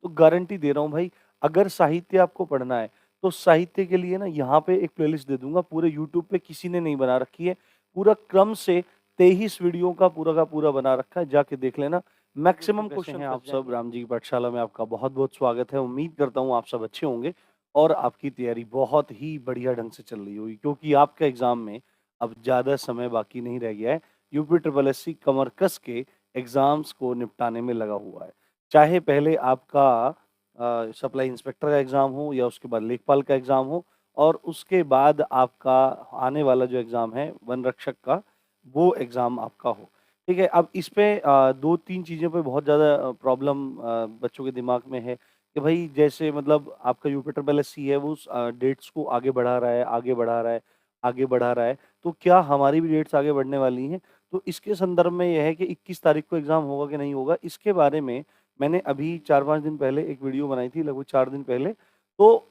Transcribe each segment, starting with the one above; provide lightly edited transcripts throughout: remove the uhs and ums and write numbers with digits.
तो गारंटी दे रहा हूँ भाई, अगर साहित्य आपको पढ़ना है, तो साहित्य के लिए ना यहाँ पे एक प्लेलिस्ट दे दूँगा, पूरे यूट्यूब पे किसी ने नहीं बना रखी है। पूरा क्रम से 23 वीडियो का पूरा बना रखा है, जाके देख लेना। मैक्सिमम क्वेश्चन हैं आप सब, राम जी की पाठशाला में आपका बहुत-बहुत स्वागत है। उम्मीद करता हूँ आप सब अच्छे होंगे और आपकी तैयारी बहुत ही बढ़िया ढंग से चल रही होगी, क्योंकि आपका एग्ज़ाम में अब ज़्यादा समय बाकी नहीं रह गया है। यूपी ट्रिपल एससी कमर कस के एग्ज़ाम्स को निपटाने में लगा हुआ है। चाहे पहले आपका सप्लाई इंस्पेक्टर का एग्ज़ाम हो या उसके बाद लेखपाल का एग्ज़ाम हो और उसके बाद आपका आने वाला जो एग्ज़ाम है वन रक्षक का, वो एग्ज़ाम आपका हो। ठीक है? अब इस पे 2-3 चीज़ों पे बहुत ज़्यादा प्रॉब्लम बच्चों के दिमाग में है कि भई जैसे मतलब आपका यूपी ट्रिपल एससी है वो डेट्स को आगे बढ़ा रहा है, आगे बढ़ा रहा है, आगे बढ़ा रहा है, तो क्या हमारी भी डेट्स आगे बढ़ने वाली हैं? तो इसके संदर्भ में ये है कि 21 तारीख को एग्ज़ाम होगा कि नहीं होगा, इसके बारे में मैंने अभी 4-5 दिन पहले एक वीडियो बनाई थी, लगभग 4 दिन पहले। तो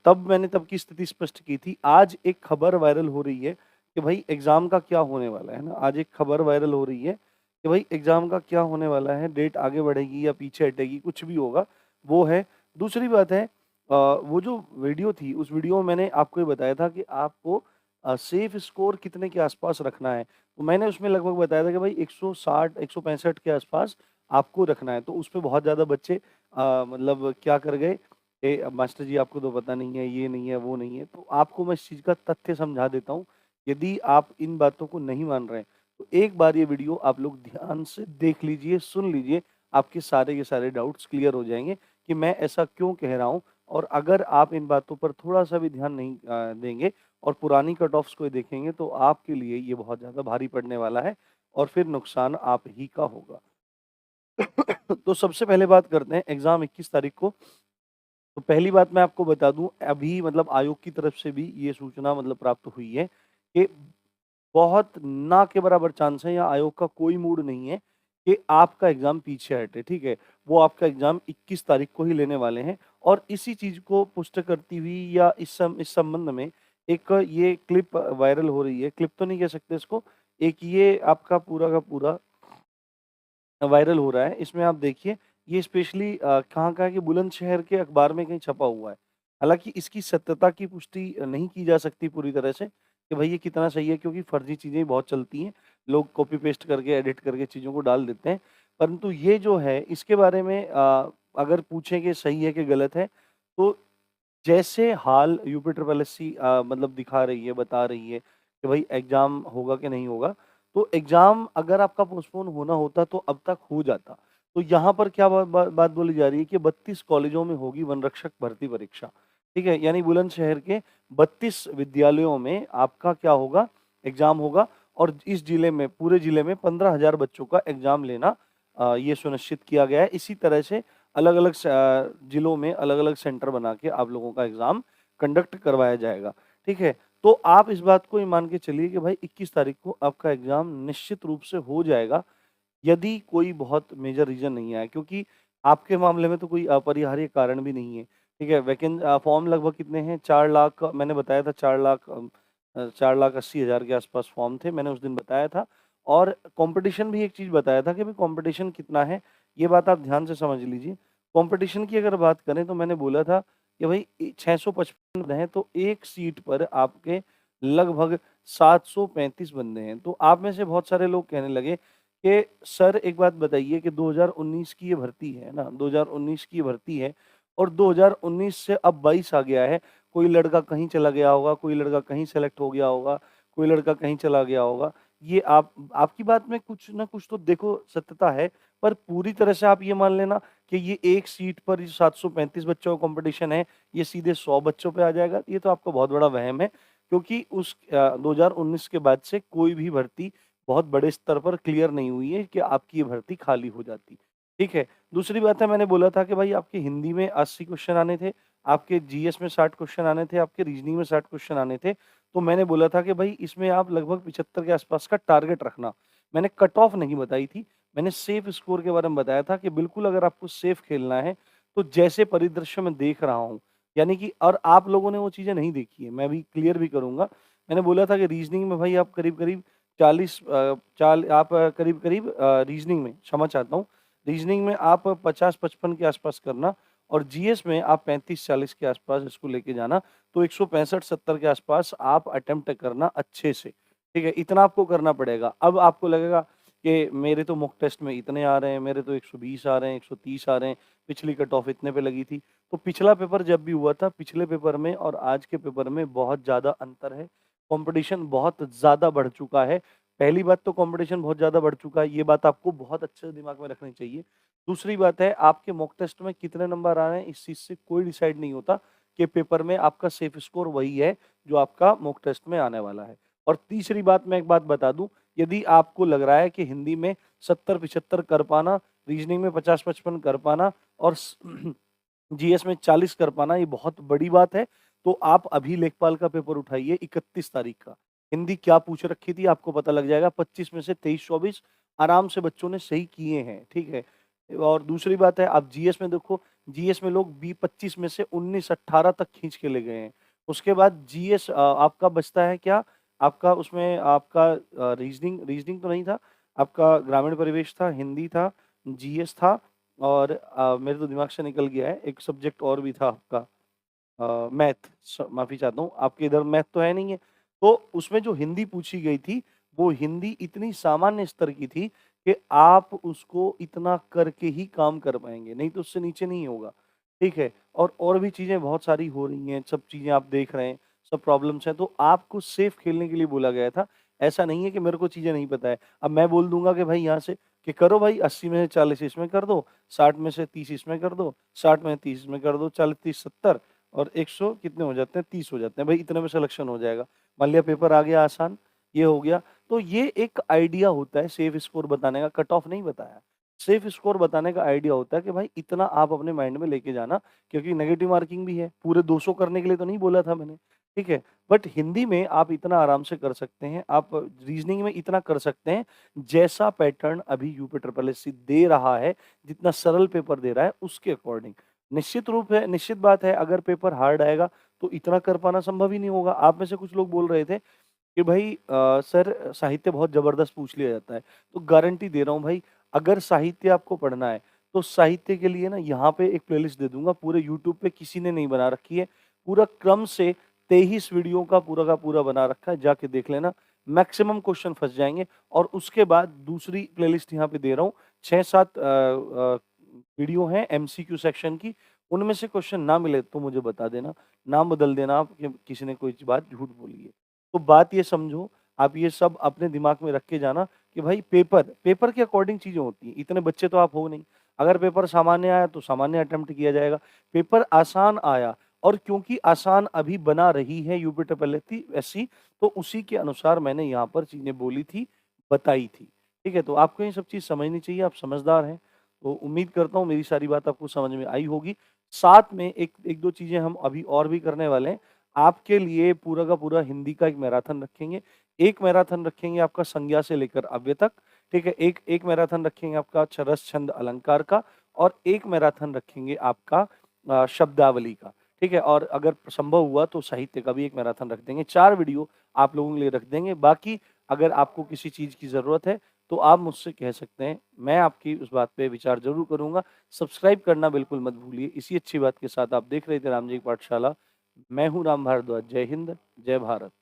तब की स्थिति स्पष्ट की थी। आज एक खबर वायरल हो रही है कि भई एग्ज़ाम का क्या होने वाला है ना? आज एक खबर वायरल हो रही है कि भई एग्ज़ाम का क्या होने वाला है, डेट आगे बढ़ेगी या पीछे हटेगी, कुछ भी होगा, वो है। दूसरी बात है वो जो वीडियो थी, उस वीडियो में मैंने आपको ये बताया था कि आपको सेफ स्कोर कितने के आसपास रखना है। तो मैंने उसमें लगभग बताया था कि भाई 160, 165 के आसपास आपको रखना है। तो उसपे बहुत ज़्यादा बच्चे मतलब क्या कर गए, अब मास्टर जी आपको तो पता नहीं है, ये नहीं है, वो नहीं है। तो आपको मैं इस चीज़ का तथ्य समझा देता हूँ। यदि आप इन बातों को नहीं मान रहे हैं, तो एक बार ये वीडियो आप लोग ध्यान से देख लीजिए, सुन लीजिए, आपके सारे के सारे डाउट्स क्लियर हो जाएँगे कि मैं ऐसा क्यों कह रहा हूँ। और अगर आप इन बातों पर थोड़ा-सा भी ध्यान नहीं देंगे और पुरानी कट ऑफ्स को देखेंगे, तो आपके लिए ये बहुत ज़्यादा भारी पड़ने वाला है और फिर नुकसान आप ही का होगा। तो सबसे पहले बात करते हैं एग्ज़ाम 21 तारीख को। तो पहली बात मैं आपको बता दूँ, अभी मतलब आयोग की तरफ से भी ये सूचना मतलब प्राप्त हुई है कि बहुत ना के बराबर चांस है या आयोग का कोई मूड नहीं है कि आपका एग्ज़ाम पीछे हटे, ठीक है? वो आपका एग्ज़ाम 21 तारीख को ही लेने वाले हैं और इसी चीज़ को पुष्ट करती हुई या इस संबंध में एक ये क्लिप वायरल हो रही है, क्लिप तो नहीं कह सकते इसको, एक ये आपका पूरा का पूरा वायरल हो रहा है। इसमें आप देखिए, ये स्पेशली कहाँ का है कि बुलंदशहर के अखबार में कहीं छपा हुआ है। हालाँकि इसकी सत्यता की पुष्टि नहीं की जा सकती पूरी तरह से कि भई ये कितना सही है, क्योंकि फर्जी चीज़ें बहुत चलती हैं। लोग कॉपी पेस्ट करके, एडिट करके चीज़ों को डाल देते हैं। परंतु ये जो है इसके बारे में अगर पूछें कि सही है कि गलत है, तो जैसे हाल यूपी ट्रिपल एससी मतलब दिखा रही है, बता रही है कि भाई एग्ज़ाम होगा कि नहीं होगा, तो एग्ज़ाम अगर आपका पोस्टपोन होना होता तो अब तक हो जाता। तो यहाँ पर क्या बात बोली जा रही है कि 32 कॉलेजों में होगी वन रक्षक भर्ती परीक्षा, ठीक है? यानी बुलंदशहर के 32 विद्यालयों में आपका क्या होगा, एग्ज़ाम होगा और इस जिले में, पूरे जिले में 15,000 बच्चों का एग्ज़ाम लेना ये सुनिश्चित किया गया है। इसी तरह से अलग-अलग जिलों में अलग-अलग सेंटर बना के आप लोगों का एग्ज़ाम कंडक्ट करवाया जाएगा, ठीक है? तो आप इस बात को ये मान के चलिए कि भाई 21 तारीख को आपका एग्ज़ाम निश्चित रूप से हो जाएगा, यदि कोई बहुत मेजर रीज़न नहीं आया, क्योंकि आपके मामले में तो कोई अपरिहार्य कारण भी नहीं है, ठीक है? फॉर्म लगभग कितने हैं? 4 लाख, मैंने बताया था 4,80,000 के आस-पास फॉर्म थे, मैंने उस दिन बताया था और कॉम्पिटिशन भी एक चीज़ बताया था कि भई कॉम्पिटिशन कितना है, ये बात आप ध्यान से समझ लीजिए। कॉम्पिटिशन की अगर बात करें तो मैंने बोला था कि भई 655 हैं, तो एक सीट पर आपके लगभग 735 बंदे हैं। तो आप में से बहुत सारे लोग कहने लगे कि सर एक बात बताइए कि 2019 की ये भर्ती है ना, 2019 की ये भर्ती है और 2019 से अब 22 आ गया है। कोई लड़का कहीं चला गया होगा, कोई लड़का कहीं सेलेक्ट हो गया होगा, कोई लड़का कहीं चला गया होगा। ये आप आपकी बात में कुछ ना कुछ तो देखो सत्यता है, पर पूरी तरह से आप ये मान लेना कि ये एक सीट पर 735 बच्चों का कॉम्पिटिशन है, ये सीधे 100 बच्चों पे आ जाएगा, ये तो आपका बहुत बड़ा वहम है। क्योंकि 2019 के बाद से कोई भी भर्ती बहुत बड़े स्तर पर क्लियर नहीं हुई है कि आपकी ये भर्ती खाली हो जाती। ठीक है? दूसरी बात है, मैंने बोला था कि भाई आपके हिंदी में 80 क्वेश्चन आने थे, आपके जीएस में 60 क्वेश्चन आने थे, आपके रीजनिंग में 60 क्वेश्चन आने थे। तो मैंने बोला था कि भाई इसमें आप लगभग 75 के आसपास का टारगेट रखना। मैंने कट ऑफ नहीं बताई थी, मैंने सेफ स्कोर के बारे में बताया था कि बिल्कुल अगर आपको सेफ खेलना है, तो जैसे परिदृश्य मैं देख रहा हूँ, यानी कि और आप लोगों ने वो चीज़ें नहीं देखी है, मैं अभी क्लियर भी करूँगा। मैंने बोला था कि रीजनिंग में भाई आप करीब-करीब 40 चाल आप करीब-करीब रीजनिंग में, क्षमा चाहता हूँ, रीजनिंग में आप 50-55 के आसपास करना और जीएस में आप 35-40 के आसपास इसको लेके जाना। तो 165-70 के आसपास आप अटेम्प्ट करना अच्छे से, ठीक है? इतना आपको करना पड़ेगा। अब आपको लगेगा कि मेरे तो मॉक टेस्ट में इतने आ रहे हैं, मेरे तो 120 आ रहे हैं, 130 आ रहे हैं, पिछली कट ऑफ इतने पे लगी थी। तो पिछला पेपर जब भी हुआ था, पिछले पेपर में और आज के पेपर में बहुत ज़्यादा अंतर है। कॉम्पिटिशन बहुत ज़्यादा बढ़ चुका है। पहली बात तो कॉम्पिटिशन बहुत ज़्यादा बढ़ चुका है, ये बात आपको बहुत अच्छे से दिमाग में रखनी चाहिए। दूसरी बात है, आपके मॉक टेस्ट में कितने नंबर आ रहे हैं, इस चीज़ से कोई डिसाइड नहीं होता कि पेपर में आपका सेफ स्कोर वही है, जो आपका मॉक टेस्ट में आने वाला है। और तीसरी बात मैं एक बात बता दूँ, यदि आपको लग रहा है कि हिंदी में 70-75 कर पाना, रीजनिंग में 50-55 कर पाना और जीएस में 40 कर पाना ये बहुत बड़ी बात है, तो आप अभी लेखपाल का पेपर उठाइए 31 तारीख का। हिंदी क्या पूछ रखी थी आपको पता लग जाएगा, 25 में से 23-24 आराम से बच्चों ने सही किए हैं, ठीक है? और दूसरी बात है आप जीएस में देखो, जीएस में लोग 25 में से 19-18 तक खींच के ले गए हैं। उसके बाद जीएस आपका बचता है क्या? आपका उसमें आपका रीजनिंग रीजनिंग तो नहीं था, आपका ग्रामीण परिवेश था, हिंदी था, जीएस था और मेरे तो दिमाग से निकल गया है, एक सब्जेक्ट और भी था आपका मैथ माफ़ी चाहता हूँ, आपके इधर मैथ तो है नहीं है। तो उसमें जो हिंदी पूछी गई थी, वो हिंदी इतनी सामान्य स्तर की थी कि आप उसको इतना करके ही काम कर पाएँगे, नहीं तो उससे नीचे नहीं होगा, ठीक है? और भी चीज़ें बहुत सारी हो रही हैं, सब चीज़ें आप देख रहे हैं, सब प्रॉब्लम्स हैं, तो आपको सेफ खेलने के लिए बोला गया था। ऐसा नहीं है कि मेरे को चीज़ें नहीं पता है। अब मैं बोल दूँगा कि भाई यहाँ से कि करो भाई 80 में से 40 इसमें कर दो, 60 में से 30 इसमें कर दो, 60 में से 30 इसमें कर दो, 40, 30, 70 और 100 कितने हो जाते हैं 30 हो जाते हैं। भाई इतने में सिलेक्शन हो जाएगा। मान लिया पेपर आ गया आसान, ये हो गया। तो ये एक आइडिया होता है सेफ स्कोर बताने का, कट ऑफ नहीं बताया। सेफ स्कोर बताने का आइडिया होता है कि भाई इतना आप अपने माइंड में लेके जाना क्योंकि नेगेटिव मार्किंग भी है। पूरे 200 करने के लिए तो नहीं बोला था मैंने, ठीक है? बट हिंदी में आप इतना आराम से कर सकते हैं, आप रीज़निंग में इतना कर सकते हैं, जैसा पैटर्न अभी यूपी ट्रिपल एससी दे रहा है, जितना सरल पेपर दे रहा है उसके अकॉर्डिंग। निश्चित बात है अगर पेपर हार्ड आएगा तो इतना कर पाना संभव ही नहीं होगा। आप में से कुछ लोग बोल रहे थे कि भाई सर साहित्य बहुत ज़बरदस्त पूछ लिया जाता है। तो गारंटी दे रहा हूँ भाई, अगर साहित्य आपको पढ़ना है, तो साहित्य के लिए ना यहाँ पे एक प्लेलिस्ट दे दूँगा, पूरे यूट्यूब पे किसी ने नहीं बना रखी है। पूरा क्रम से 23 वीडियो का पूरा बना रखा है, जाके देख लेना। मैक्सिमम क्वेश्चन फँस जाएँगे और उसके बाद दूसरी प्लेलिस्ट यहाँ पे दे रहा हूँ, 6-7 वीडियो हैं एमसीक्यू सेक्शन की, उनमें से क्वेश्चन ना मिले तो मुझे बता देना, नाम बदल देना आप कि किसी ने कोई बात झूठ बोली है। तो बात ये समझो, आप ये सब अपने दिमाग में रख के जाना कि भाई पेपर के अकॉर्डिंग चीज़ें होती हैं, इतने बच्चे तो आप हो नहीं। अगर पेपर सामान्य आया तो सामान्य अटेम्प्ट किया जाएगा, पेपर आसान आया और क्योंकि आसान अभी बना रही है यूपी ट्रिपल एससी तो उसी के अनुसार मैंने यहाँ पर चीज़ें बोली थी, बताई थी। ठीक है? तो आपको ये सब चीज़ समझनी चाहिए, आप समझदार हैं। तो उम्मीद करता हूँ मेरी सारी बात आपको समझ में आई होगी। साथ में एक 1-2 चीज़ें हम अभी और भी करने वाले हैं। आपके लिए पूरा का पूरा हिंदी का एक मैराथन रखेंगे। एक मैराथन रखेंगे आपका संज्ञा से लेकर अव्यय तक, ठीक है? एक मैराथन रखेंगे आपका रस, छंद, अलंकार का और एक मैराथन रखेंगे आपका शब्दावली का, ठीक है? और अगर संभव हुआ तो साहित्य का भी एक मैराथन रख देंगे। 4 वीडियो आप लोगों के लिए रख देंगे। बाकी अगर आपको किसी चीज़ की ज़रूरत है तो आप मुझसे कह सकते हैं, मैं आपकी उस बात पे विचार ज़रूर करूँगा। सब्सक्राइब करना बिल्कुल मत भूलिए। इसी अच्छी बात के साथ आप देख रहे थे राम जी की पाठशाला। मैं हूँ राम भारद्वाज। जय हिंद, जय भारत।